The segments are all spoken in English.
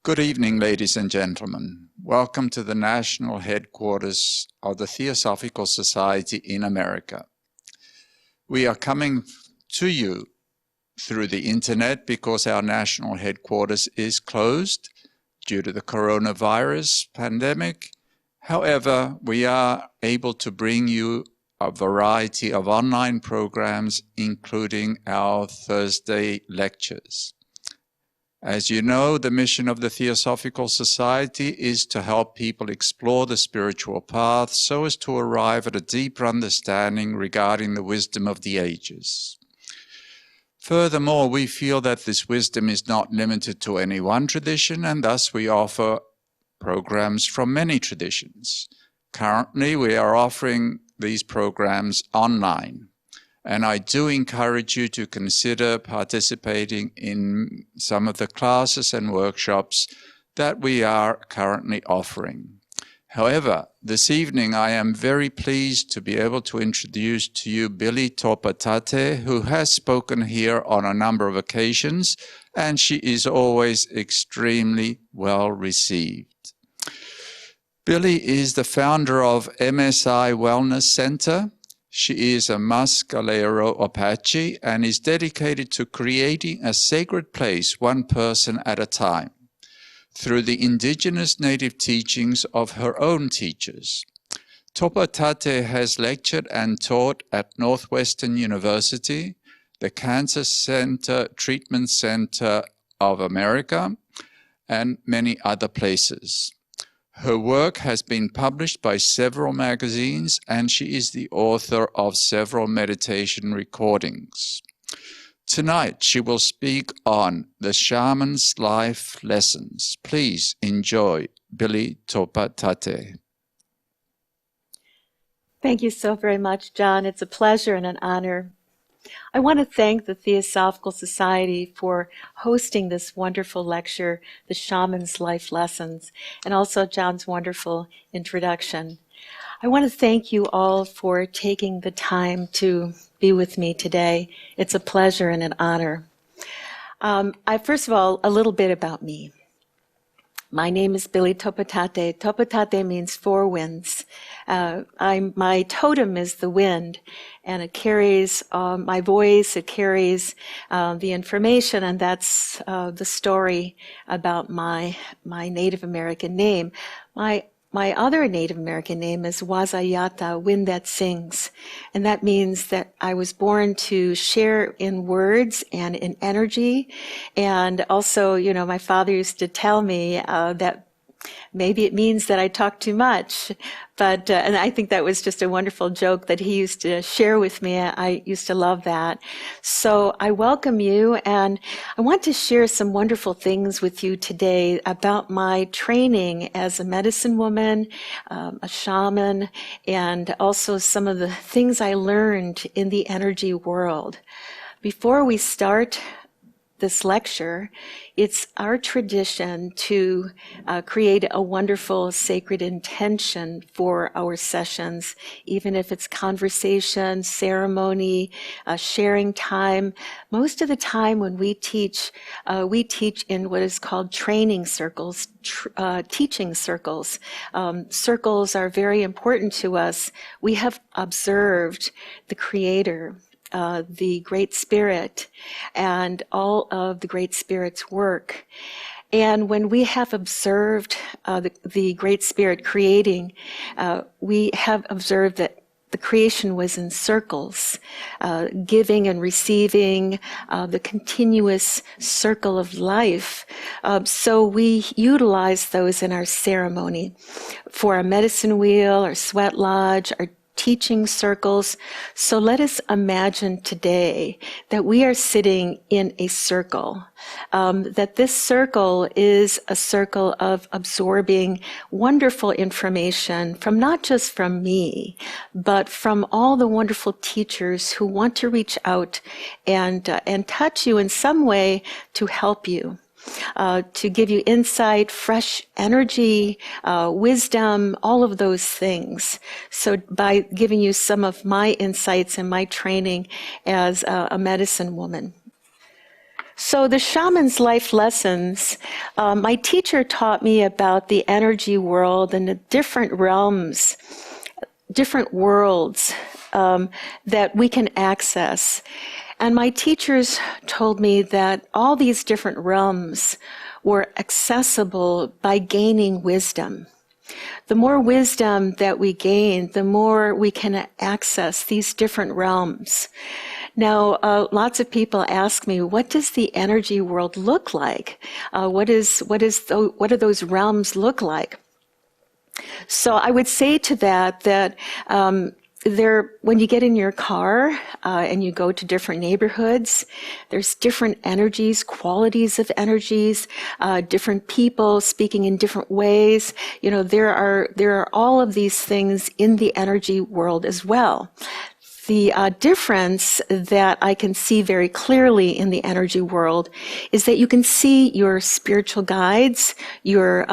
Good evening, ladies and gentlemen. Welcome to the national headquarters of the Theosophical Society in America. We are coming to you through the internet because our national headquarters is closed due to the coronavirus pandemic. However, we are able to bring you a variety of online programs, including our Thursday lectures. As you know, the mission of the Theosophical Society is to help people explore the spiritual path so as to arrive at a deeper understanding regarding the wisdom of the ages. Furthermore, we feel that this wisdom is not limited to any one tradition, and thus we offer programs from many traditions. Currently, we are offering these programs online, and I do encourage you to consider participating in some of the classes and workshops that we are currently offering. However, this evening I am very pleased to be able to introduce to you Billie Topa Tate, who has spoken here on a number of occasions, and she is always extremely well received. Billie is the founder of MSI Wellness Center. She is a Mescalero Apache and is dedicated to creating a sacred place one person at a time through the indigenous native teachings of her own teachers. Topa Tate has lectured and taught at Northwestern University, the Cancer Treatment Center of America, and many other places. Her work has been published by several magazines, and she is the author of several meditation recordings. Tonight, she will speak on the Shaman's life lessons. Please enjoy Billie Topa Tate. Thank you so very much, John. It's a pleasure and an honor. I want to thank the Theosophical Society for hosting this wonderful lecture, The Shaman's Life Lessons, and also John's wonderful introduction. I want to thank you all for taking the time to be with me today. It's a pleasure and an honor. First of all, a little bit about me. My name is Billie Topa Tate. Topa Tate means four winds. My totem is the wind, and it carries my voice, it carries the information, and that's the story about my Native American name. My other Native American name is Wazayata, wind that sings. And that means that I was born to share in words and in energy. And also, my father used to tell me that maybe it means that I talk too much. But, and I think that was just a wonderful joke that he used to share with me. I used to love that. So I welcome you, and I want to share some wonderful things with you today about my training as a medicine woman, a shaman, and also some of the things I learned in the energy world. Before we start this lecture, it's our tradition to create a wonderful sacred intention for our sessions, even if it's conversation, ceremony, sharing time. Most of the time when we teach in what is called training circles, teaching circles. Circles are very important to us. We have observed the Creator, the Great Spirit, and all of the Great Spirit's work. And when we have observed the Great Spirit creating, we have observed that the creation was in circles, giving and receiving, the continuous circle of life. So we utilize those in our ceremony for our medicine wheel, our sweat lodge, our teaching circles. So let us imagine today that we are sitting in a circle, that this circle is a circle of absorbing wonderful information from not just from me, but from all the wonderful teachers who want to reach out and touch you in some way to help you. To give you insight, fresh energy, wisdom, all of those things. So by giving you some of my insights and my training as a medicine woman. So the shaman's life lessons, my teacher taught me about the energy world and the different realms, different worlds that we can access. And my teachers told me that all these different realms were accessible by gaining wisdom. The more wisdom that we gain, the more we can access these different realms. Now, lots of people ask me, what does the energy world look like? What do those realms look like? So I would say to that when you get in your car and you go to different neighborhoods, there's different energies, qualities of energies, different people speaking in different ways. You know, there are all of these things in the energy world as well. The difference that I can see very clearly in the energy world is that you can see your spiritual guides, your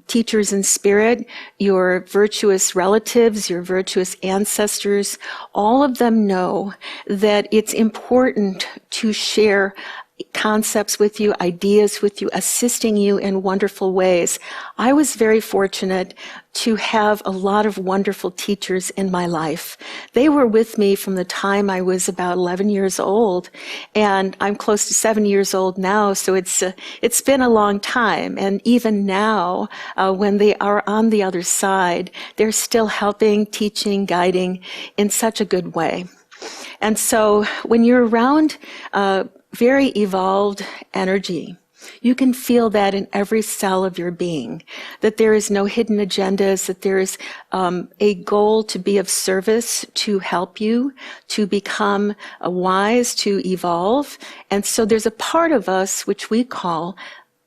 teachers in spirit, your virtuous relatives, your virtuous ancestors. All of them know that it's important to share concepts with you, ideas with you, assisting you in wonderful ways. I was very fortunate to have a lot of wonderful teachers in my life. They were with me from the time I was about 11 years old, and I'm close to 7 years old now, so it's been a long time. And even now, when they are on the other side, they're still helping, teaching, guiding in such a good way. And so when you're around very evolved energy, you can feel that in every cell of your being, that there is no hidden agendas, that there is a goal to be of service, to help you, to become wise, to evolve. And so there's a part of us which we call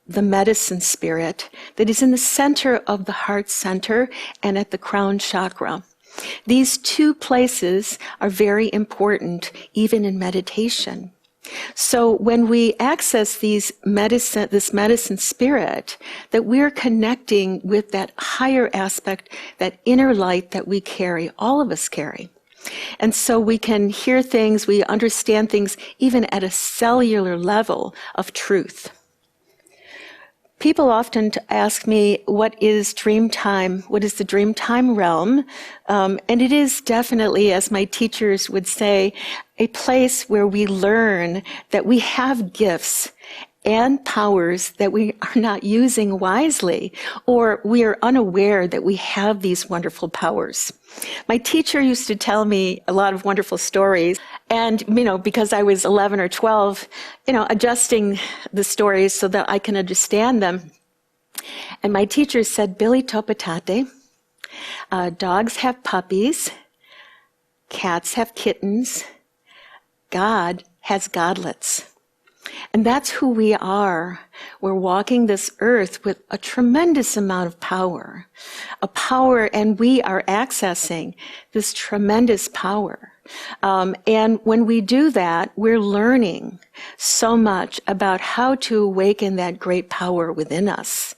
the medicine spirit that is in the center of the heart center and at the crown chakra. These two places are very important, even in meditation. So when we access this medicine spirit, that we're connecting with that higher aspect, that inner light that we carry, all of us carry. And so we can hear things, we understand things, even at a cellular level of truth. People often ask me, what is dream time? What is the dream time realm? And it is definitely, as my teachers would say, a place where we learn that we have gifts and powers that we are not using wisely, or we are unaware that we have these wonderful powers. My teacher used to tell me a lot of wonderful stories, and, because I was 11 or 12, adjusting the stories so that I can understand them. And my teacher said, Billie Topa Tate, dogs have puppies, cats have kittens, God has godlets. And that's who we are. We're walking this earth with a tremendous amount of power, and we are accessing this tremendous power. And when we do that, we're learning so much about how to awaken that great power within us.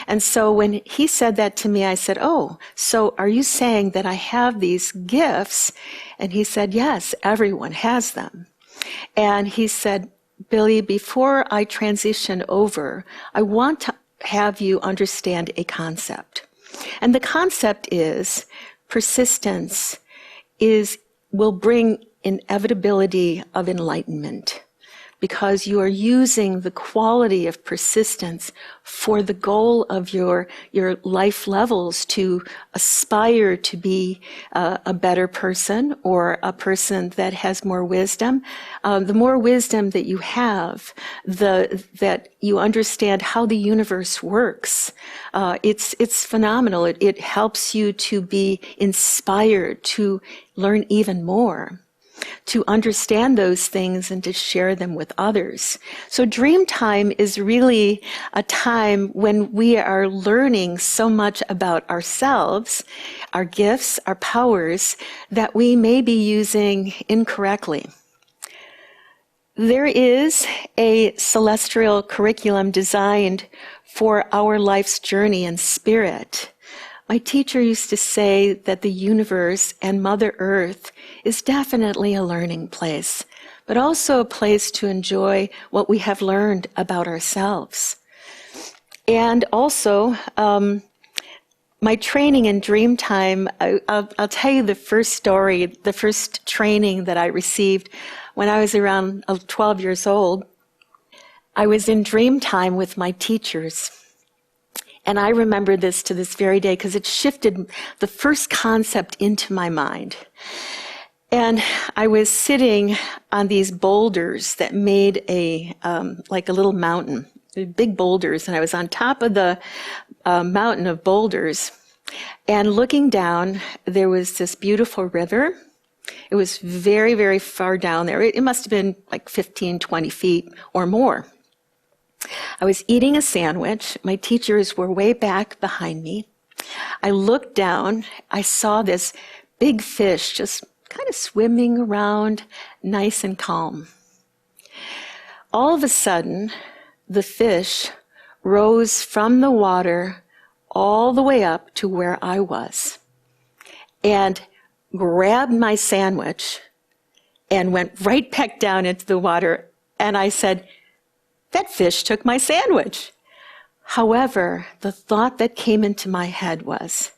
And so when he said that to me, I said, oh, so are you saying that I have these gifts? And he said, yes, everyone has them. And he said, Billie, before I transition over, I want to have you understand a concept. And the concept is persistence will bring inevitability of enlightenment, because you are using the quality of persistence for the goal of your life levels to aspire to be a better person, or a person that has more wisdom. The more wisdom that you have, that you understand how the universe works, it's phenomenal. It helps you to be inspired to learn even more, to understand those things and to share them with others. So dream time is really a time when we are learning so much about ourselves, our gifts, our powers, that we may be using incorrectly. There is a celestial curriculum designed for our life's journey in spirit. My teacher used to say that the universe and Mother Earth is definitely a learning place, but also a place to enjoy what we have learned about ourselves. And also, my training in Dreamtime, I'll tell you the first story, the first training that I received when I was around 12 years old. I was in Dreamtime with my teachers. And I remember this to this very day because it shifted the first concept into my mind. And I was sitting on these boulders that made like a little mountain, big boulders. And I was on top of the mountain of boulders. And looking down, there was this beautiful river. It was very, very far down there. It must have been like 15, 20 feet or more. I was eating a sandwich. My teachers were way back behind me. I looked down. I saw this big fish just kind of swimming around, nice and calm. All of a sudden, the fish rose from the water all the way up to where I was and grabbed my sandwich and went right back down into the water. And I said, "That fish took my sandwich." However, the thought that came into my head was,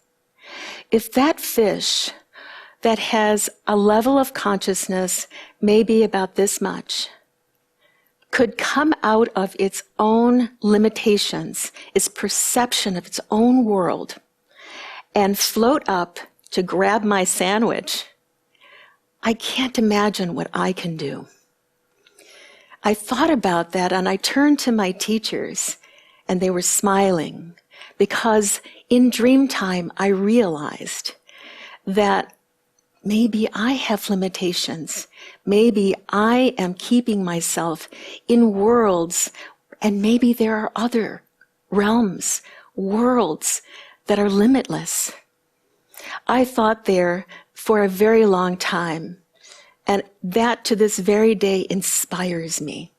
if that fish that has a level of consciousness maybe about this much could come out of its own limitations, its perception of its own world, and float up to grab my sandwich, I can't imagine what I can do. I thought about that and I turned to my teachers and they were smiling because in Dreamtime I realized that maybe I have limitations. Maybe I am keeping myself in worlds, and maybe there are other realms, worlds that are limitless. I thought there for a very long time, and that to this very day inspires me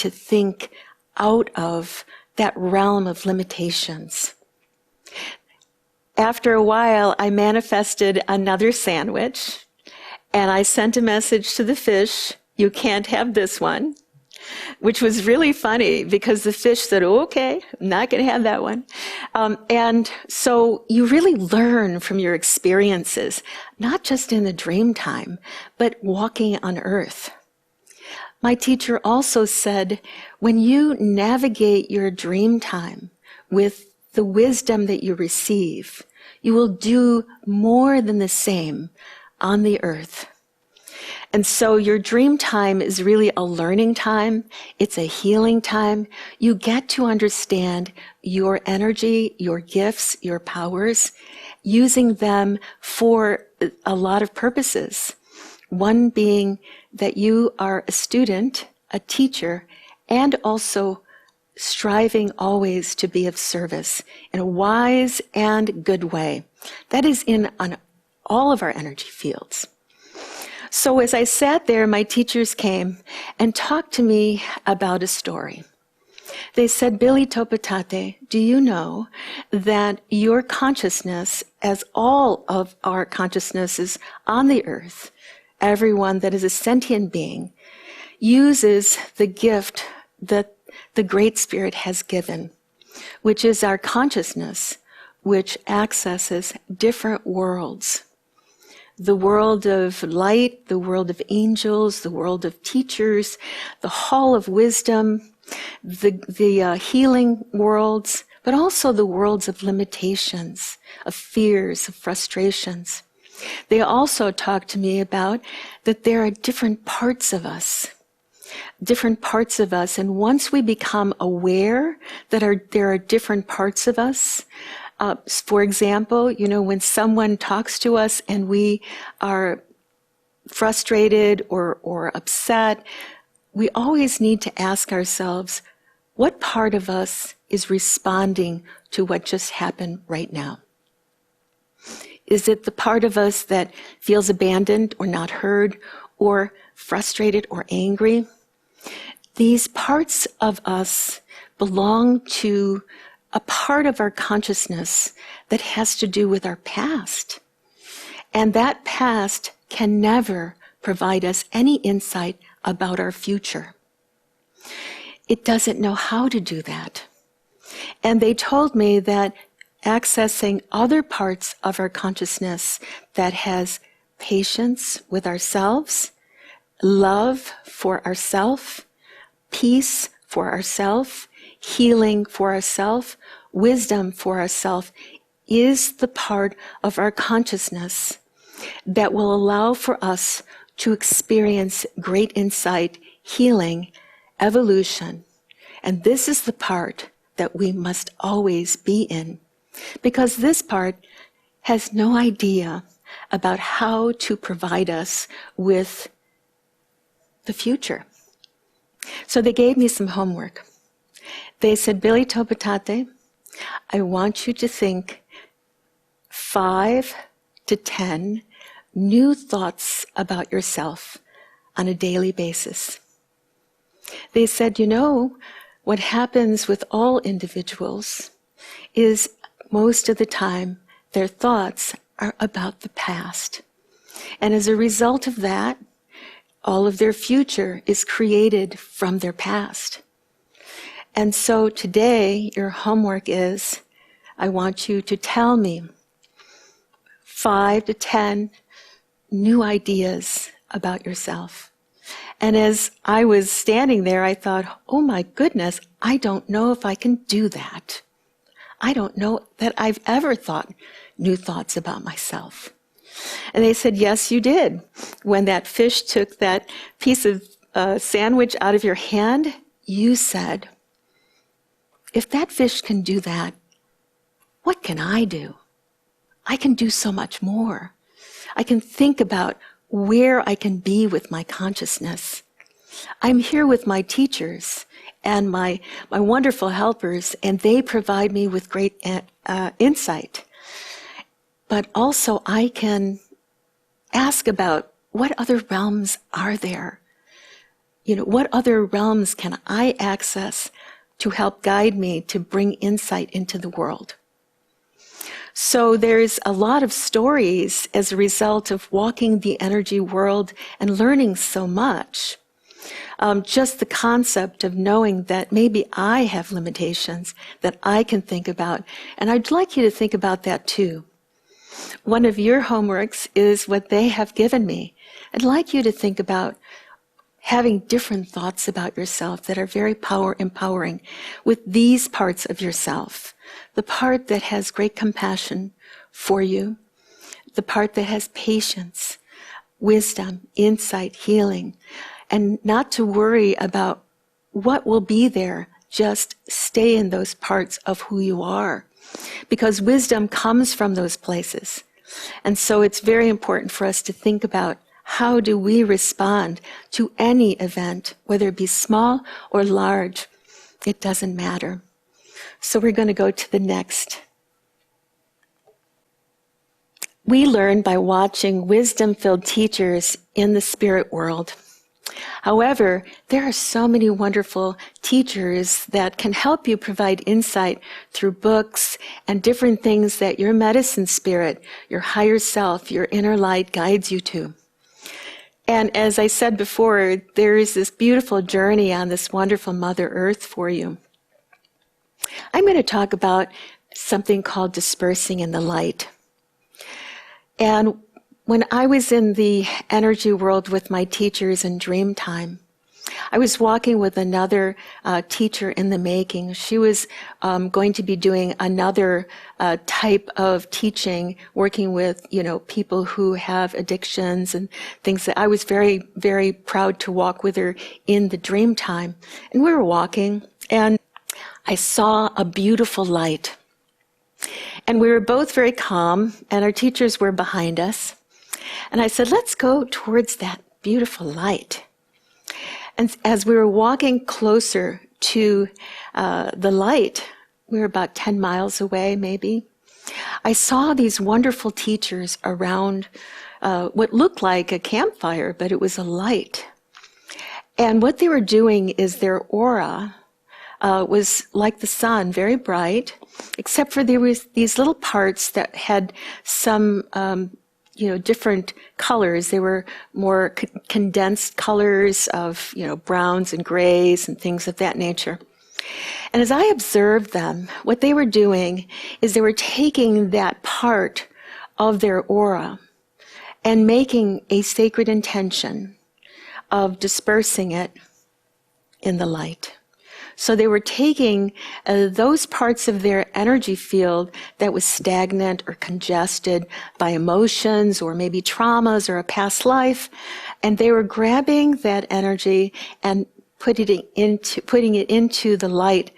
to think out of that realm of limitations. After a while, I manifested another sandwich, and I sent a message to the fish, "You can't have this one," which was really funny because the fish said, "Okay, I'm not going to have that one." And so you really learn from your experiences, not just in the dream time, but walking on earth. My teacher also said, when you navigate your dream time with the wisdom that you receive, you will do more than the same on the earth. And so your dream time is really a learning time. It's a healing time. You get to understand your energy, your gifts, your powers, using them for a lot of purposes. One being that you are a student, a teacher, and also striving always to be of service in a wise and good way. That is on all of our energy fields. So as I sat there, my teachers came and talked to me about a story. They said, "Billie Topa Tate, do you know that your consciousness, as all of our consciousnesses on the earth, everyone that is a sentient being, uses the gift that the Great Spirit has given, which is our consciousness, which accesses different worlds. The world of light, the world of angels, the world of teachers, the hall of wisdom, the healing worlds, but also the worlds of limitations, of fears, of frustrations." They also talked to me about that there are different parts of us, and once we become aware that there are different parts of us, for example, when someone talks to us and we are frustrated or upset, we always need to ask ourselves, what part of us is responding to what just happened right now? Is it the part of us that feels abandoned or not heard or frustrated or angry? These parts of us belong to a part of our consciousness that has to do with our past. And that past can never provide us any insight about our future. It doesn't know how to do that. And they told me that accessing other parts of our consciousness that has patience with ourselves, love for ourselves, peace for ourselves, healing for ourselves, wisdom for ourselves, is the part of our consciousness that will allow for us to experience great insight, healing, evolution. And this is the part that we must always be in, because this part has no idea about how to provide us with the future. So they gave me some homework. They said, Billie Topa Tate, I want you to think 5 to 10 new thoughts about yourself on a daily basis. They said, you know, what happens with all individuals is most of the time their thoughts are about the past. And as a result of that, all of their future is created from their past. And so today, your homework is, I want you to tell me 5 to 10 new ideas about yourself. And as I was standing there, I thought, oh my goodness, I don't know if I can do that. I don't know that I've ever thought new thoughts about myself. And they said, yes, you did. When that fish took that piece of sandwich out of your hand, you said, if that fish can do that, what can I do? I can do so much more. I can think about where I can be with my consciousness. I'm here with my teachers and my wonderful helpers, and they provide me with great insight. But also I can ask about what other realms are there? You know, what other realms can I access to help guide me to bring insight into the world? So there's a lot of stories as a result of walking the energy world and learning so much. Just the concept of knowing that maybe I have limitations that I can think about. And I'd like you to think about that too. One of your homeworks is what they have given me. I'd like you to think about having different thoughts about yourself that are very empowering with these parts of yourself. The part that has great compassion for you, the part that has patience, wisdom, insight, healing, and not to worry about what will be there. Just stay in those parts of who you are, because wisdom comes from those places. And so it's very important for us to think about how do we respond to any event, whether it be small or large. It doesn't matter. So we're going to go to the next. We learn by watching wisdom-filled teachers in the spirit world. However, there are so many wonderful teachers that can help you provide insight through books and different things that your medicine spirit, your higher self, your inner light guides you to. And as I said before, there is this beautiful journey on this wonderful Mother Earth for you. I'm going to talk about something called dispersing in the light. And when I was in the energy world with my teachers in dream time, I was walking with another teacher in the making. She was going to be doing another type of teaching, working with, people who have addictions and things that I was very, very proud to walk with her in the dream time. And we were walking, and I saw a beautiful light. And we were both very calm, and our teachers were behind us. And I said, let's go towards that beautiful light. And as we were walking closer to the light, we were about 10 miles away, maybe, I saw these wonderful teachers around what looked like a campfire, but it was a light. And what they were doing is their aura was like the sun, very bright, except for there was these little parts that had some different colors. They were more condensed colors of, browns and grays and things of that nature. And as I observed them, what they were doing is they were taking that part of their aura and making a sacred intention of dispersing it in the light. So they were taking those parts of their energy field that was stagnant or congested by emotions or maybe traumas or a past life, and they were grabbing that energy and putting it into the light.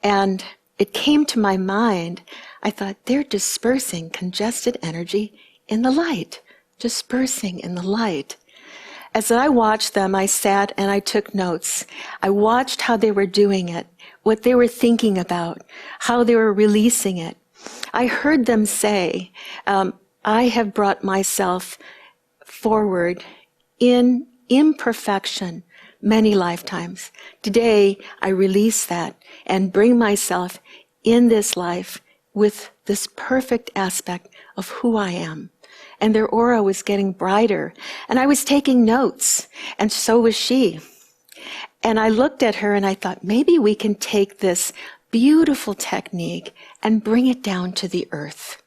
And it came to my mind, I thought, they're dispersing congested energy in the light, dispersing in the light. As I watched them, I sat and I took notes. I watched how they were doing it, what they were thinking about, how they were releasing it. I heard them say, I have brought myself forward in imperfection many lifetimes. Today, I release that and bring myself in this life with this perfect aspect of who I am. And their aura was getting brighter. And I was taking notes, and so was she. And I looked at her and I thought, maybe we can take this beautiful technique and bring it down to the earth.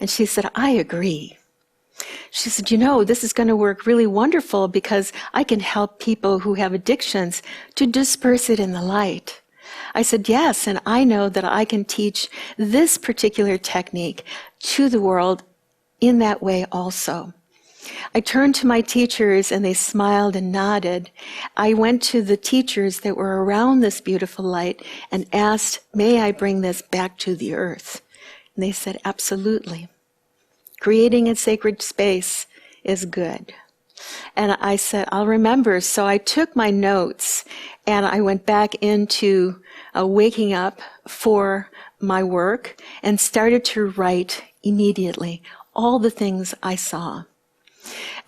And she said, I agree. She said, this is going to work really wonderful because I can help people who have addictions to disperse it in the light. I said, yes, and I know that I can teach this particular technique to the world in that way also. I turned to my teachers and they smiled and nodded. I went to the teachers that were around this beautiful light and asked, may I bring this back to the earth? And they said, absolutely. Creating a sacred space is good. And I said, I'll remember. So I took my notes and I went back into waking up for my work and started to write immediately all the things I saw.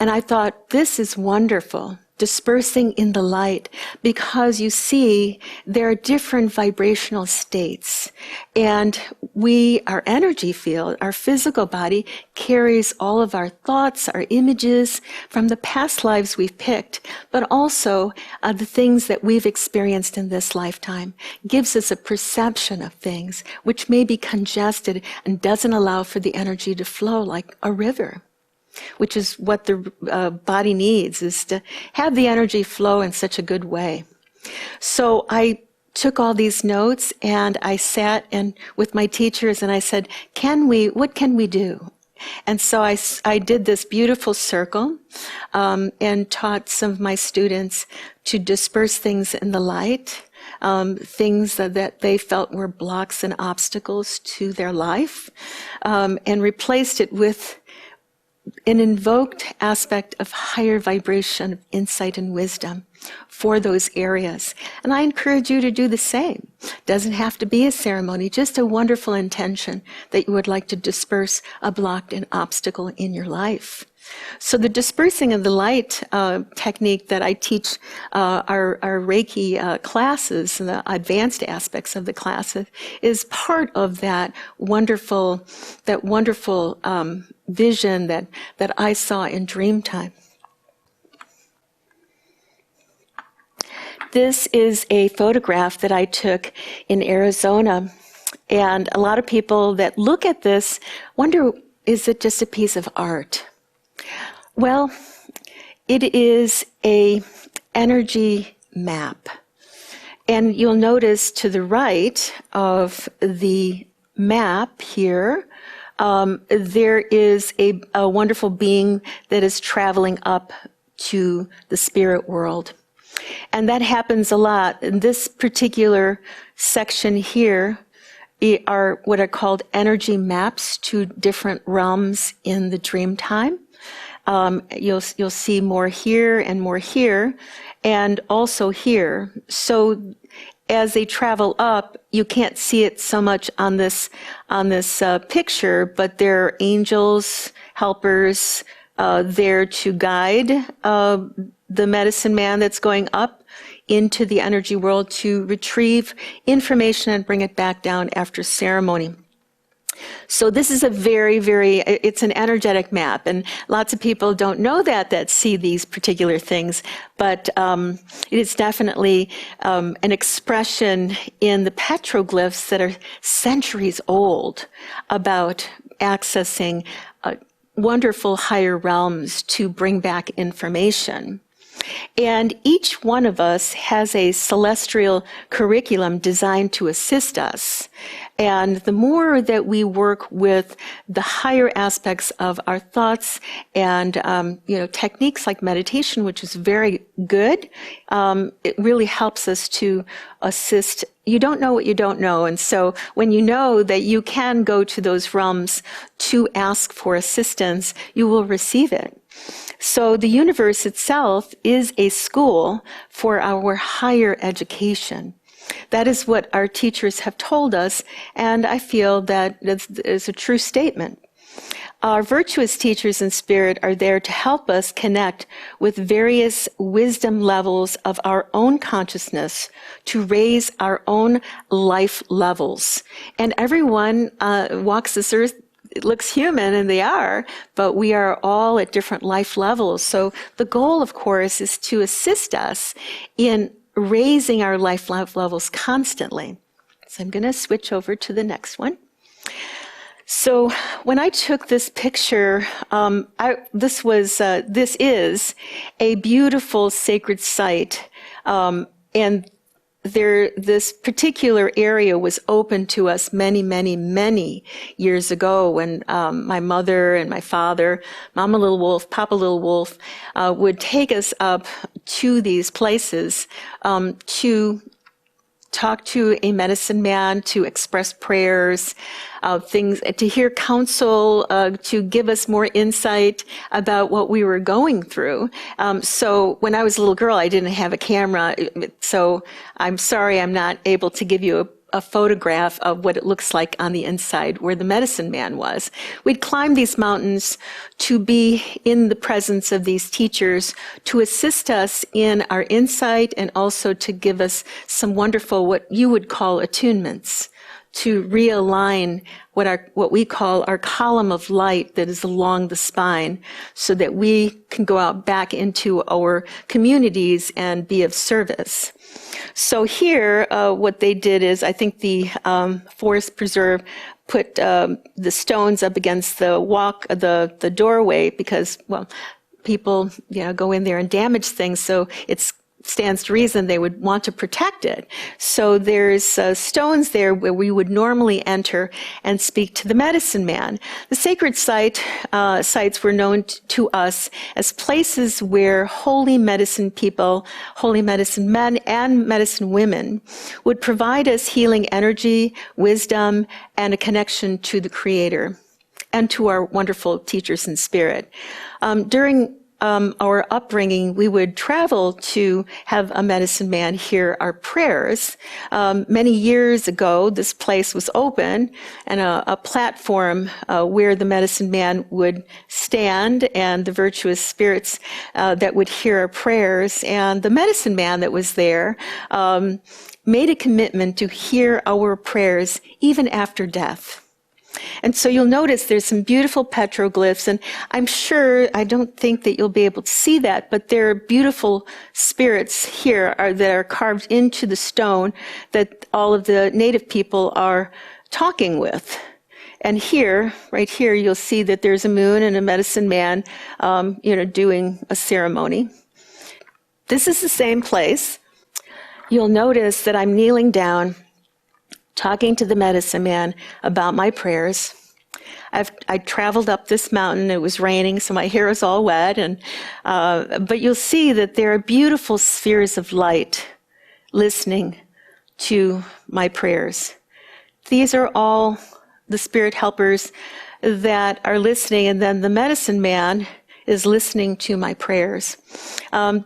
And I thought, this is wonderful, dispersing in the light, because you see there are different vibrational states. And our energy field, our physical body, carries all of our thoughts, our images from the past lives we've picked, but also the things that we've experienced in this lifetime. Gives us a perception of things which may be congested and doesn't allow for the energy to flow like a river, which is what the body needs, is to have the energy flow in such a good way. So I took all these notes and I sat with my teachers and I said, what can we do? And so I did this beautiful circle and taught some of my students to disperse things in the light, things that they felt were blocks and obstacles to their life, and replaced it with an invoked aspect of higher vibration of insight and wisdom for those areas. And I encourage you to do the same. Doesn't have to be a ceremony, just a wonderful intention that you would like to disperse a blocked and obstacle in your life. So the dispersing of the light technique that I teach our Reiki classes, and the advanced aspects of the classes, is part of that wonderful vision that I saw in dream time. This is a photograph that I took in Arizona, and a lot of people that look at this wonder, is it just a piece of art? Well, it is a energy map. And you'll notice to the right of the map here, there is a wonderful being that is traveling up to the spirit world. And that happens a lot. In this particular section here are what are called energy maps to different realms in the dream time. You'll see more here, and also here. So as they travel up, you can't see it so much on this picture, but there are angels, helpers, there to guide the medicine man that's going up into the energy world to retrieve information and bring it back down after ceremony. So this is a it's an energetic map, and lots of people don't know that see these particular things, but it is definitely an expression in the petroglyphs that are centuries old about accessing wonderful higher realms to bring back information. And each one of us has a celestial curriculum designed to assist us. And the more that we work with the higher aspects of our thoughts and, techniques like meditation, which is very good, it really helps us to assist. You don't know what you don't know. And so when you know that you can go to those realms to ask for assistance, you will receive it. So the universe itself is a school for our higher education. That is what our teachers have told us, and I feel that is a true statement. Our virtuous teachers in spirit are there to help us connect with various wisdom levels of our own consciousness to raise our own life levels. And everyone walks this earth. It looks human, and they are, but we are all at different life levels. So the goal, of course, is to assist us in raising our life levels constantly. So I'm going to switch over to the next one. So when I took this picture, this is a beautiful sacred site, and this particular area was open to us many, many, many years ago when my mother and my father, Mama Little Wolf, Papa Little Wolf, would take us up to these places to talk to a medicine man, to express prayers, things, to hear counsel, to give us more insight about what we were going through. So when I was a little girl, I didn't have a camera, so I'm sorry I'm not able to give you a photograph of what it looks like on the inside where the medicine man was. We'd climb these mountains to be in the presence of these teachers to assist us in our insight and also to give us some wonderful, what you would call attunements, to realign what we call our column of light that is along the spine so that we can go out back into our communities and be of service. So here, what they did is, I think the Forest Preserve put the stones up against the doorway because, well, people, go in there and damage things. So it stands to reason they would want to protect it. So there's stones there where we would normally enter and speak to the medicine man. The sacred sites were known to us as places where holy medicine people, holy medicine men, and medicine women would provide us healing energy, wisdom, and a connection to the Creator and to our wonderful teachers in spirit. During our upbringing, we would travel to have a medicine man hear our prayers. Many years ago, this place was open and a platform where the medicine man would stand and the virtuous spirits that would hear our prayers. And the medicine man that was there made a commitment to hear our prayers even after death. And so you'll notice there's some beautiful petroglyphs, and I don't think that you'll be able to see that, but there are beautiful spirits here that are carved into the stone that all of the native people are talking with. And right here, you'll see that there's a moon and a medicine man, doing a ceremony. This is the same place. You'll notice that I'm kneeling down, talking to the medicine man about my prayers. I traveled up this mountain. It was raining, so my hair is all wet. But you'll see that there are beautiful spheres of light listening to my prayers. These are all the spirit helpers that are listening, and then the medicine man is listening to my prayers.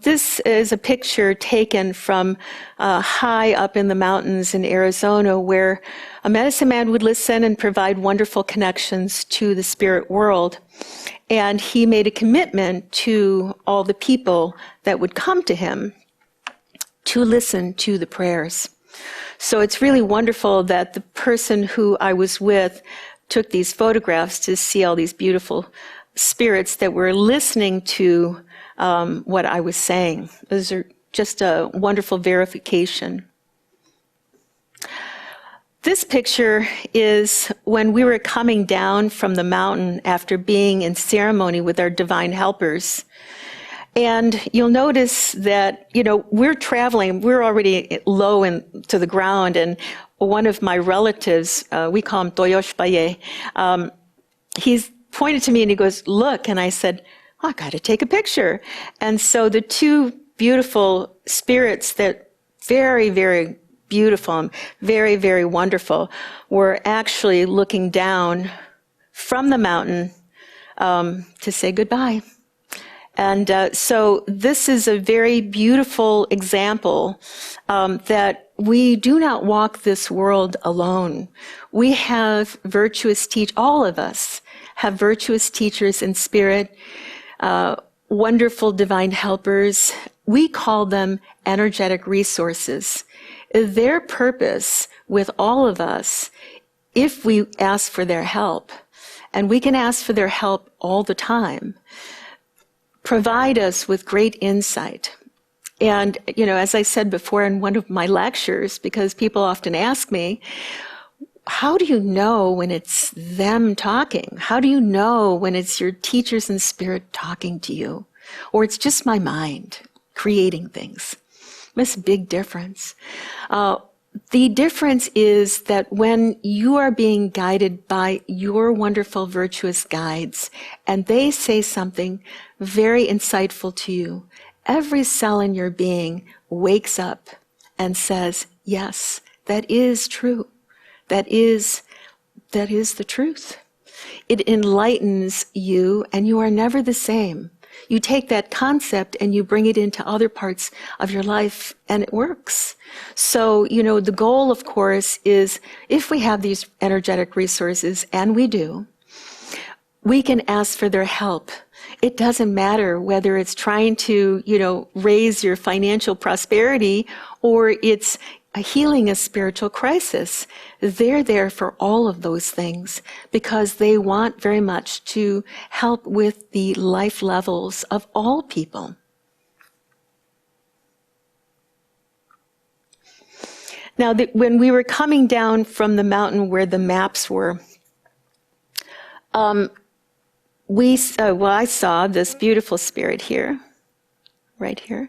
This is a picture taken from high up in the mountains in Arizona, where a medicine man would listen and provide wonderful connections to the spirit world. And he made a commitment to all the people that would come to him to listen to the prayers. So it's really wonderful that the person who I was with took these photographs to see all these beautiful spirits that were listening to what I was saying. Those are just a wonderful verification. This picture is when we were coming down from the mountain after being in ceremony with our divine helpers. And you'll notice that, we're traveling, we're already low to the ground, and one of my relatives, we call him Toyoshpaye, he's pointed to me and he goes, "Look," and I said, "I got to take a picture." And so the two beautiful spirits that very, very beautiful and very, very wonderful were actually looking down from the mountain to say goodbye. And so this is a very beautiful example that we do not walk this world alone. We have all of us have virtuous teachers in spirit, wonderful divine helpers. We call them energetic resources. Their purpose with all of us, if we ask for their help, and we can ask for their help all the time, provide us with great insight. And, as I said before in one of my lectures, because people often ask me, how do you know when it's them talking? How do you know when it's your teachers in spirit talking to you? Or it's just my mind creating things? That's a big difference. The difference is that when you are being guided by your wonderful virtuous guides and they say something very insightful to you, every cell in your being wakes up and says, yes, that is true. That is the truth. It enlightens you, and you are never the same. You take that concept and you bring it into other parts of your life, and it works. So, the goal, of course, is if we have these energetic resources, and we do, we can ask for their help. It doesn't matter whether it's trying to, raise your financial prosperity or it's healing a spiritual crisis. They're there for all of those things because they want very much to help with the life levels of all people. Now, when we were coming down from the mountain where the maps were, I saw this beautiful spirit here, right here.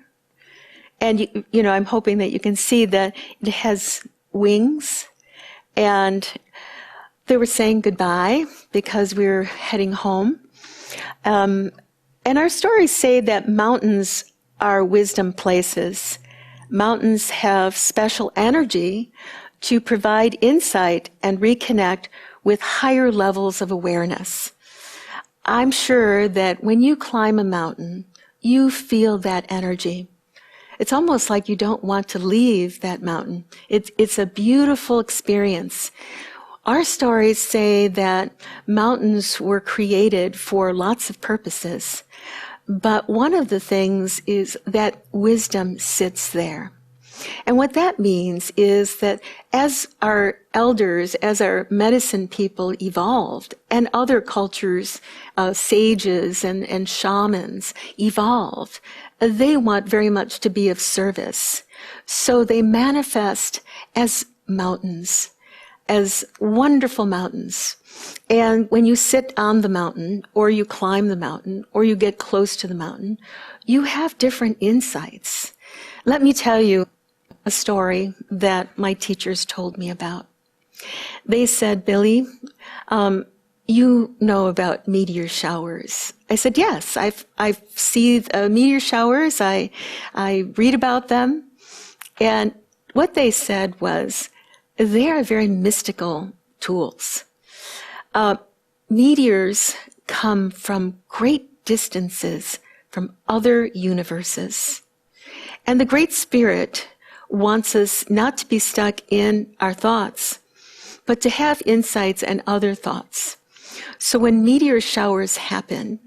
And, I'm hoping that you can see that it has wings. And they were saying goodbye because we were heading home. And our stories say that mountains are wisdom places. Mountains have special energy to provide insight and reconnect with higher levels of awareness. I'm sure that when you climb a mountain, you feel that energy. It's almost like you don't want to leave that mountain. It's a beautiful experience. Our stories say that mountains were created for lots of purposes, but one of the things is that wisdom sits there. And what that means is that as our elders, as our medicine people evolved, and other cultures, sages and shamans evolved, they want very much to be of service. So they manifest as mountains, as wonderful mountains. And when you sit on the mountain, or you climb the mountain, or you get close to the mountain, you have different insights. Let me tell you a story that my teachers told me about. They said, "Billie, you know about meteor showers." I said, "Yes, I see meteor showers. I read about them." And what they said was, they are very mystical tools. Meteors come from great distances from other universes. And the Great Spirit wants us not to be stuck in our thoughts, but to have insights and other thoughts. So when meteor showers happen,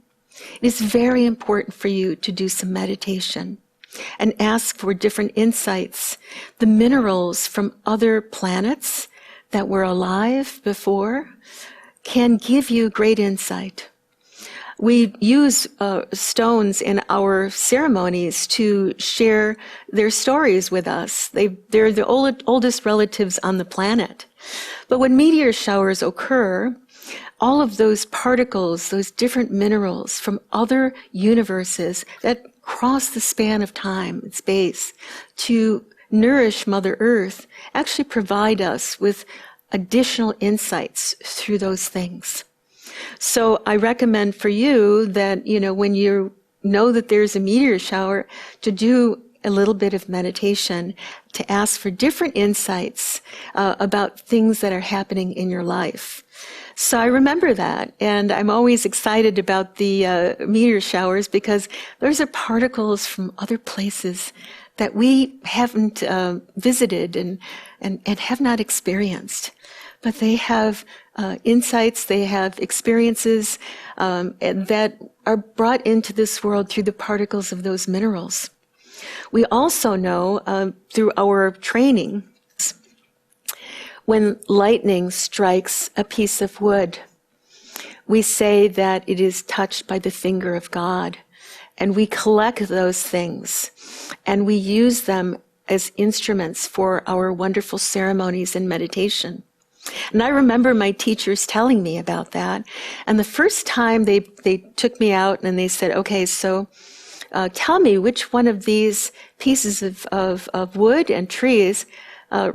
it is very important for you to do some meditation and ask for different insights, the minerals from other planets that were alive before, can give you great insight. We use stones in our ceremonies to share their stories with us. They're the oldest relatives on the planet. But when meteor showers occur, all of those particles, those different minerals from other universes that cross the span of time and space to nourish Mother Earth actually provide us with additional insights through those things. So I recommend for you that, when you know that there's a meteor shower, to do a little bit of meditation, to ask for different insights about things that are happening in your life. So I remember that, and I'm always excited about the meteor showers because those are particles from other places that we haven't visited and have not experienced. But they have insights, they have experiences that are brought into this world through the particles of those minerals. We also know through our training, when lightning strikes a piece of wood, we say that it is touched by the finger of God. And we collect those things and we use them as instruments for our wonderful ceremonies and meditation. And I remember my teachers telling me about that. And the first time they took me out and they said, okay, so tell me which one of these pieces of wood and trees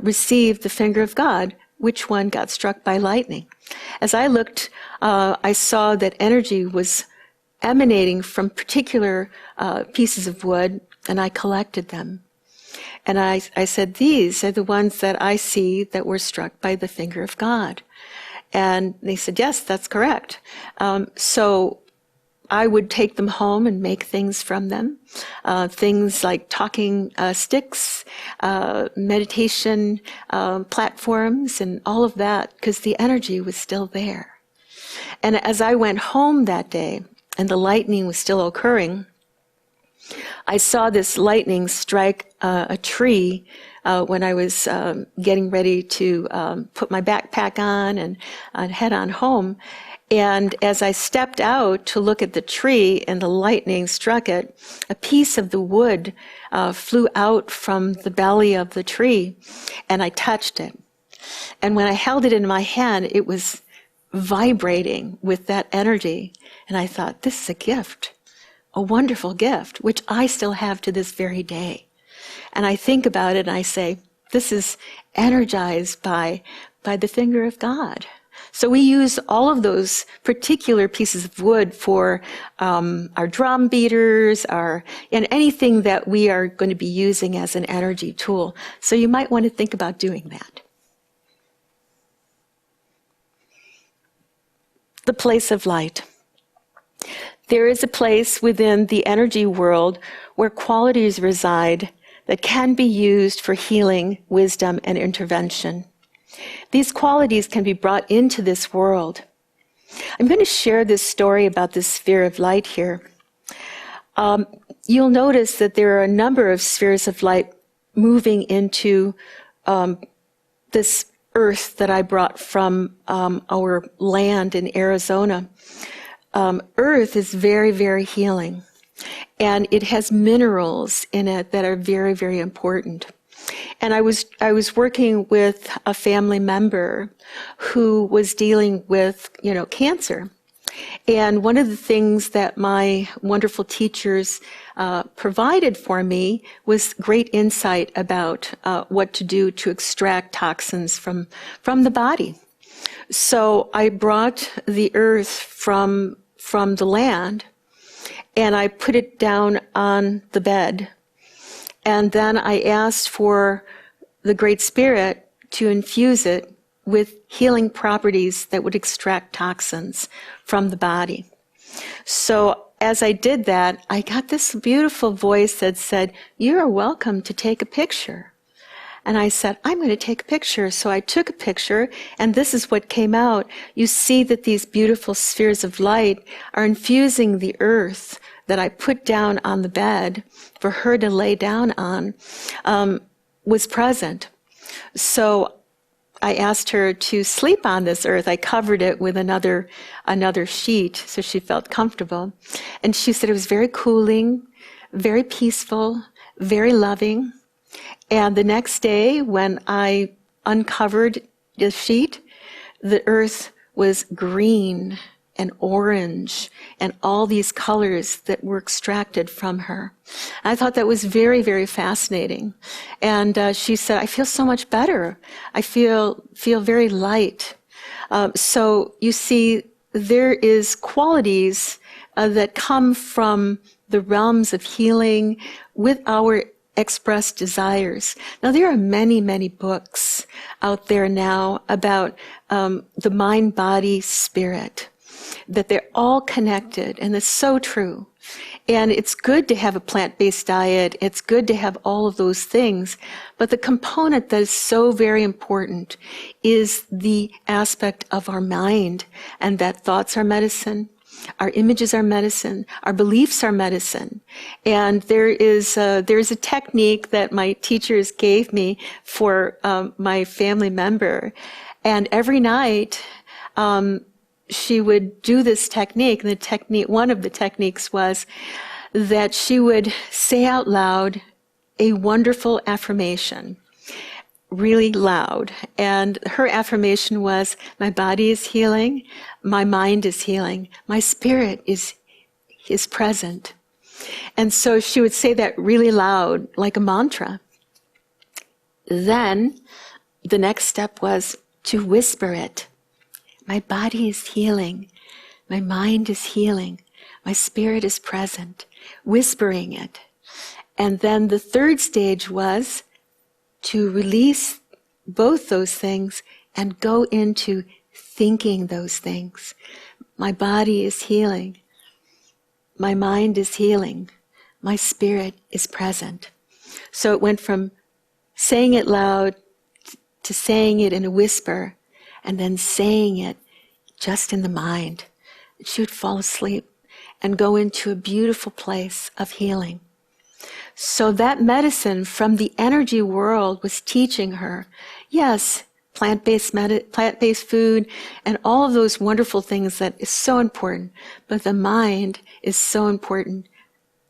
received the finger of God, which one got struck by lightning. As I looked, I saw that energy was emanating from particular pieces of wood, and I collected them. And I said, these are the ones that I see that were struck by the finger of God. And they said, yes, that's correct. So I would take them home and make things from them, things like talking sticks, meditation platforms, and all of that, because the energy was still there. And as I went home that day, and the lightning was still occurring, I saw this lightning strike a tree when I was getting ready to put my backpack on and head on home. And as I stepped out to look at the tree and the lightning struck it, a piece of the wood flew out from the belly of the tree, and I touched it. And when I held it in my hand, it was vibrating with that energy. And I thought, this is a gift, a wonderful gift, which I still have to this very day. And I think about it and I say, this is energized by the finger of God. So we use all of those particular pieces of wood for our drum beaters, and anything that we are going to be using as an energy tool. So you might want to think about doing that. The place of light. There is a place within the energy world where qualities reside that can be used for healing, wisdom, and intervention. These qualities can be brought into this world. I'm going to share this story about this sphere of light here. You'll notice that there are a number of spheres of light moving into this earth that I brought from our land in Arizona. Earth is very, very healing, and it has minerals in it that are very, very important. And I was working with a family member who was dealing with, cancer. And one of the things that my wonderful teachers provided for me was great insight about what to do to extract toxins from the body. So I brought the earth from the land, and I put it down on the bed. And then I asked for the Great Spirit to infuse it with healing properties that would extract toxins from the body. So as I did that, I got this beautiful voice that said, "You're welcome to take a picture." And I said, I'm going to take a picture. So I took a picture, and this is what came out. You see that these beautiful spheres of light are infusing the earth that I put down on the bed for her to lay down on, was present. So I asked her to sleep on this earth. I covered it with another sheet so she felt comfortable. And she said it was very cooling, very peaceful, very loving. And the next day when I uncovered the sheet, the earth was green and orange and all these colors that were extracted from her. I thought that was very, very fascinating. And she said, I feel so much better. I feel very light. So you see, there is qualities that come from the realms of healing with our expressed desires. Now, there are many, many books out there now about the mind, body, spirit, that they're all connected, and it's so true. And it's good to have a plant-based diet. It's good to have all of those things. But the component that is so very important is the aspect of our mind, and that thoughts are medicine. Our images are medicine. Our beliefs are medicine. And there's a technique that my teachers gave me for my family member. And every night, she would do this technique. One of the techniques was that she would say out loud a wonderful affirmation, really loud. And her affirmation was, my body is healing, my mind is healing, my spirit is present. And so she would say that really loud, like a mantra. Then the next step was to whisper it. My body is healing, my mind is healing, my spirit is present, whispering it. And then the third stage was to release both those things and go into thinking those things. My body is healing, my mind is healing, my spirit is present. So it went from saying it loud to saying it in a whisper, and then saying it just in the mind. She would fall asleep and go into a beautiful place of healing. So that medicine from the energy world was teaching her, yes, plant-based food and all of those wonderful things that is so important, but the mind is so important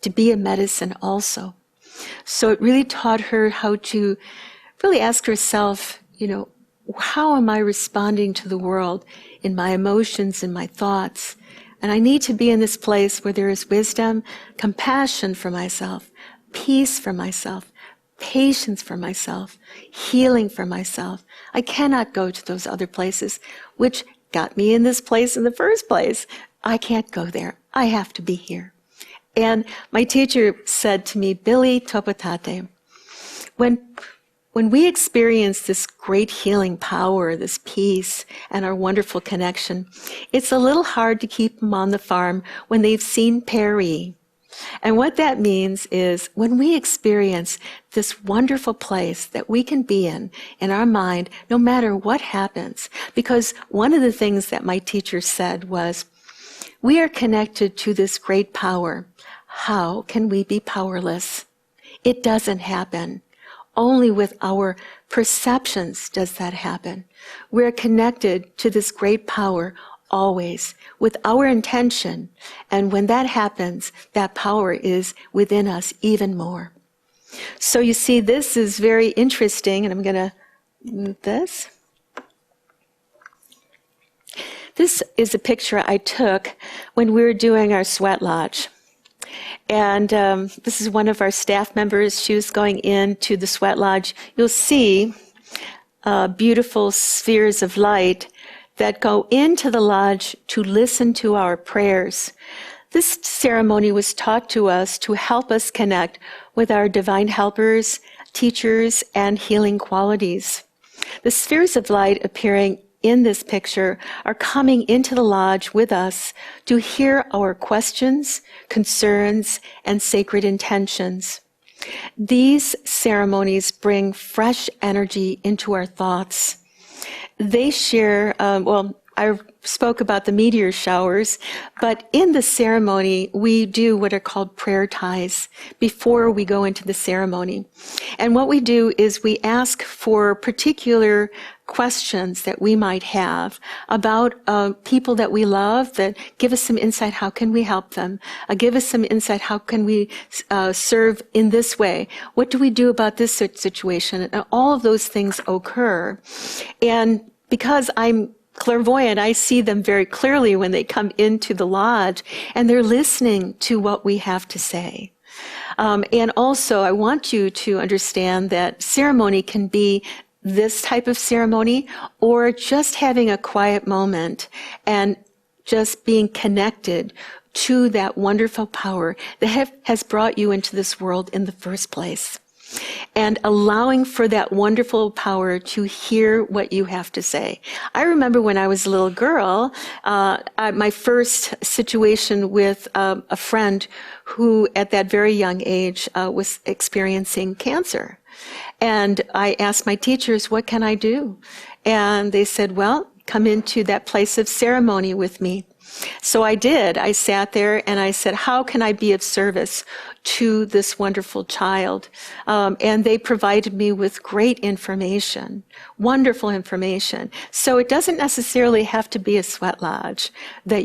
to be a medicine also. So it really taught her how to really ask herself, how am I responding to the world in my emotions and my thoughts? And I need to be in this place where there is wisdom, compassion for myself, peace for myself, patience for myself, healing for myself. I cannot go to those other places, which got me in this place in the first place. I can't go there. I have to be here. And my teacher said to me, Billie Topa Tate, when we experience this great healing power, this peace, and our wonderful connection, it's a little hard to keep them on the farm when they've seen Perry. And what that means is when we experience this wonderful place that we can be in our mind, no matter what happens, because one of the things that my teacher said was, we are connected to this great power. How can we be powerless? It doesn't happen. Only with our perceptions does that happen. We're connected to this great power always with our intention. And when that happens, that power is within us even more. So you see, this is very interesting, and I'm going to move this. This is a picture I took when we were doing our sweat lodge. And this is one of our staff members. She was going into the sweat lodge. You'll see beautiful spheres of light that go into the lodge to listen to our prayers. This ceremony was taught to us to help us connect with our divine helpers, teachers, and healing qualities. The spheres of light appearing in this picture are coming into the lodge with us to hear our questions, concerns, and sacred intentions. These ceremonies bring fresh energy into our thoughts. They share, I I spoke about the meteor showers, but in the ceremony, we do what are called prayer ties before we go into the ceremony. And what we do is we ask for particular questions that we might have about people that we love, that give us some insight, how can we help them? Give us some insight, how can we serve in this way? What do we do about this situation? And all of those things occur. And because I'm clairvoyant, I see them very clearly when they come into the lodge, and they're listening to what we have to say. And also, I want you to understand that ceremony can be this type of ceremony, or just having a quiet moment and just being connected to that wonderful power that has brought you into this world in the first place. And allowing for that wonderful power to hear what you have to say. I remember when I was a little girl, my first situation with a friend who at that very young age was experiencing cancer. And I asked my teachers, what can I do? And they said, well, come into that place of ceremony with me. So I did. I sat there and I said, how can I be of service to this wonderful child? And they provided me with great information, wonderful information. So it doesn't necessarily have to be a sweat lodge that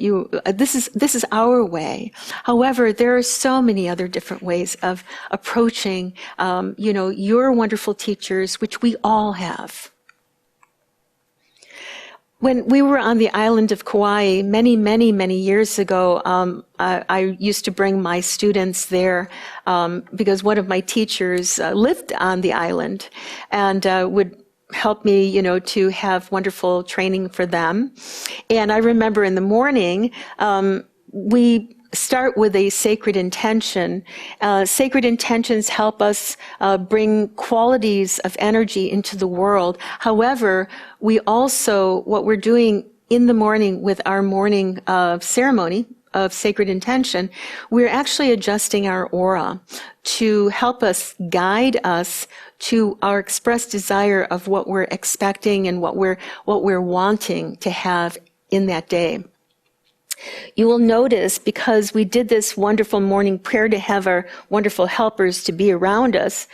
this is our way. However, there are so many other different ways of approaching, your wonderful teachers, which we all have. When we were on the island of Kauai many, many, many years ago, I used to bring my students there because one of my teachers lived on the island and would help me, to have wonderful training for them. And I remember in the morning, we start with a sacred intention. Sacred intentions help us bring qualities of energy into the world. However, we also, what we're doing in the morning with our morning ceremony of sacred intention, we're actually adjusting our aura to help us guide us to our expressed desire of what we're expecting and what we're wanting to have in that day. You will notice, because we did this wonderful morning prayer to have our wonderful helpers to be around us,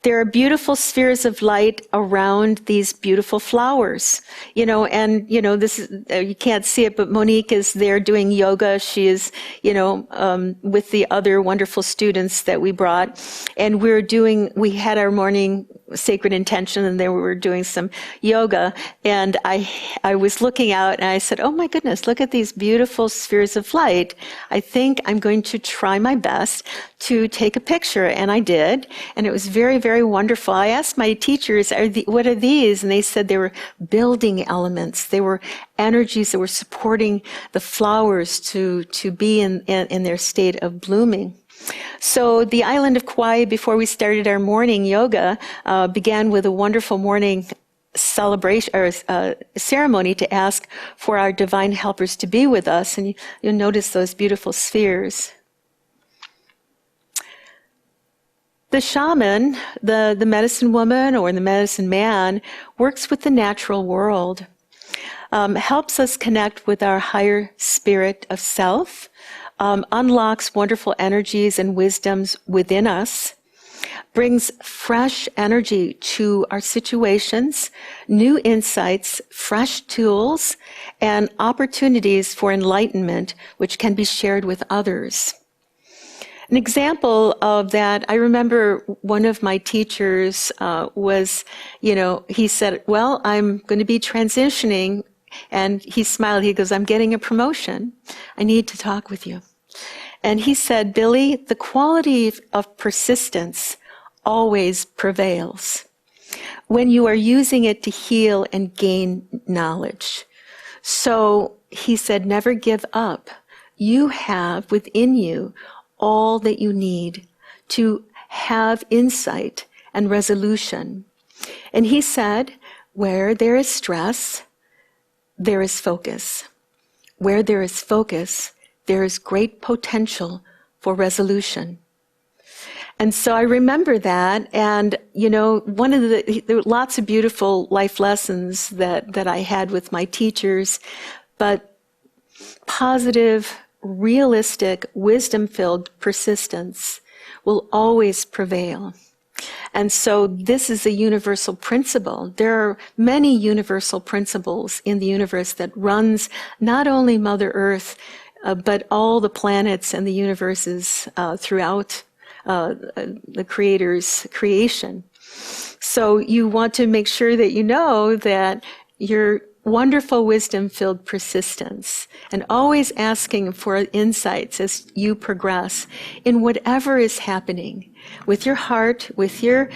there are beautiful spheres of light around these beautiful flowers. This is, you can't see it, but Monique is there doing yoga. She is, with the other wonderful students that we brought. And we had our morning sacred intention, and then we were doing some yoga. And I was looking out and I said, oh my goodness, look at these beautiful spheres of light. I think I'm going to try my best to take a picture. And I did. And it was very, very wonderful. I asked my teachers, what are these? And they said they were building elements. They were energies that were supporting the flowers to be in their state of blooming. So the island of Kauai, before we started our morning yoga, began with a wonderful morning celebration or ceremony to ask for our divine helpers to be with us. And you'll notice those beautiful spheres. The shaman, the medicine woman or the medicine man, works with the natural world, helps us connect with our higher spirit of self, unlocks wonderful energies and wisdoms within us, brings fresh energy to our situations, new insights, fresh tools, and opportunities for enlightenment, which can be shared with others. An example of that, I remember one of my teachers was, he said, well, I'm going to be transitioning. And he smiled. He goes, I'm getting a promotion. I need to talk with you. And he said, Billie, the quality of persistence always prevails when you are using it to heal and gain knowledge. So he said, never give up. You have within you all that you need to have insight and resolution. And he said, where there is stress, there is focus. Where there is focus, there is great potential for resolution. And so I remember that, and one of there were lots of beautiful life lessons that I had with my teachers. but positive, realistic, wisdom-filled persistence will always prevail. And so this is a universal principle. There are many universal principles in the universe that runs not only Mother Earth, but all the planets and the universes throughout the Creator's creation. So you want to make sure that you know that your wonderful wisdom-filled persistence and always asking for insights as you progress in whatever is happening with your heart, with your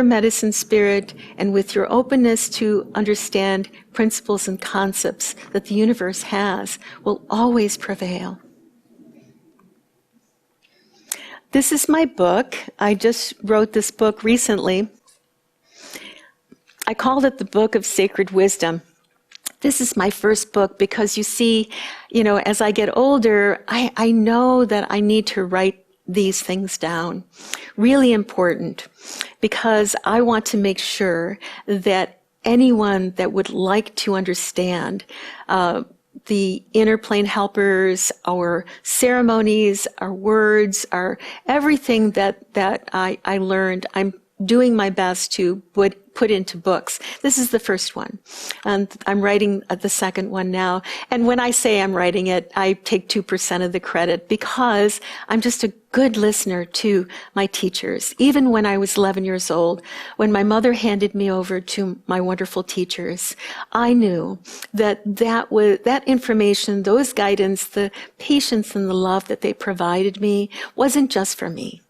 medicine spirit, and with your openness to understand principles and concepts that the universe has will always prevail. This is my book. I just wrote this book recently. I called it the Book of Sacred Wisdom. This is my first book because you see, as I get older, I know that I need to write these things down. Really important, because I want to make sure that anyone that would like to understand the inner plane helpers, our ceremonies, our words, our everything that I learned, I'm doing my best to put into books. This is the first one. And I'm writing the second one now. And when I say I'm writing it, I take 2% of the credit because I'm just a good listener to my teachers. Even when I was 11 years old, when my mother handed me over to my wonderful teachers, I knew that information, those guidance, the patience and the love that they provided me wasn't just for me.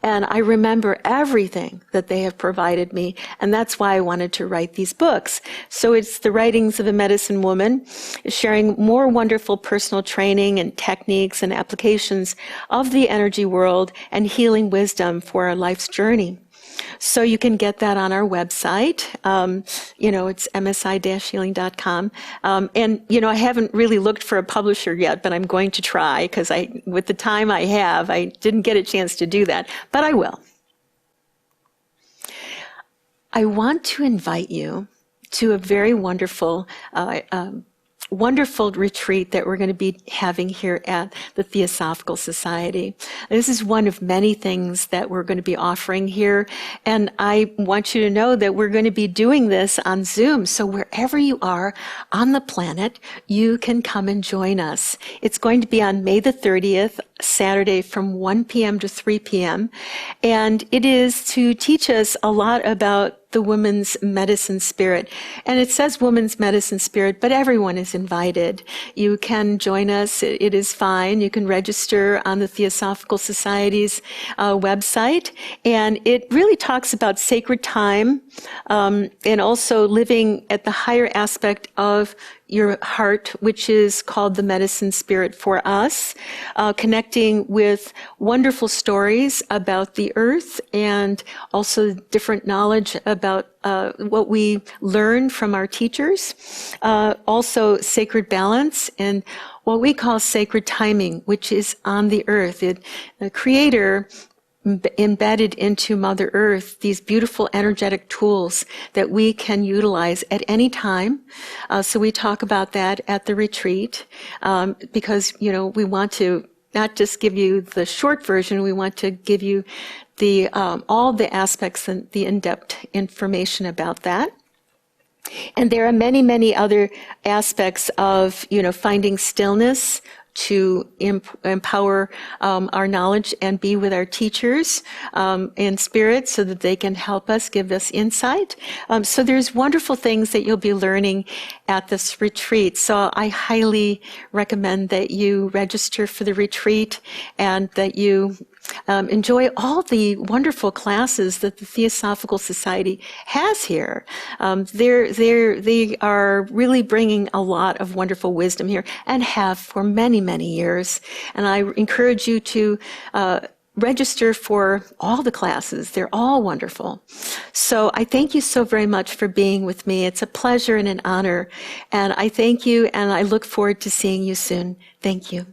And I remember everything that they have provided me, and that's why I wanted to write these books. So it's the writings of a medicine woman, sharing more wonderful personal training and techniques and applications of the energy world and healing wisdom for our life's journey. So you can get that on our website. It's msi-healing.com. I haven't really looked for a publisher yet, but I'm going to try because with the time I have, I didn't get a chance to do that, but I will. I want to invite you to a very wonderful retreat that we're going to be having here at the Theosophical Society. This is one of many things that we're going to be offering here. And I want you to know that we're going to be doing this on Zoom. So wherever you are on the planet, you can come and join us. It's going to be on May the 30th, Saturday from 1 p.m. to 3 p.m. And it is to teach us a lot about the woman's medicine spirit. And it says woman's medicine spirit, but everyone is invited. You can join us. It is fine. You can register on the Theosophical Society's website. And it really talks about sacred time and also living at the higher aspect of your heart, which is called the medicine spirit for us, connecting with wonderful stories about the earth and also different knowledge about what we learn from our teachers. Also sacred balance and what we call sacred timing, which is on the earth. The Creator embedded into Mother Earth these beautiful energetic tools that we can utilize at any time. So we talk about that at the retreat because, we want to not just give you the short version, we want to give you all the aspects and the in-depth information about that. And there are many, many other aspects of, finding stillness, to empower our knowledge and be with our teachers in spirit so that they can help us, give us insight. So there's wonderful things that you'll be learning at this retreat. So I highly recommend that you register for the retreat and that you enjoy all the wonderful classes that the Theosophical Society has here. They are really bringing a lot of wonderful wisdom here and have for many, many years. And I encourage you to register for all the classes. They're all wonderful. So I thank you so very much for being with me. It's a pleasure and an honor. And I thank you, and I look forward to seeing you soon. Thank you.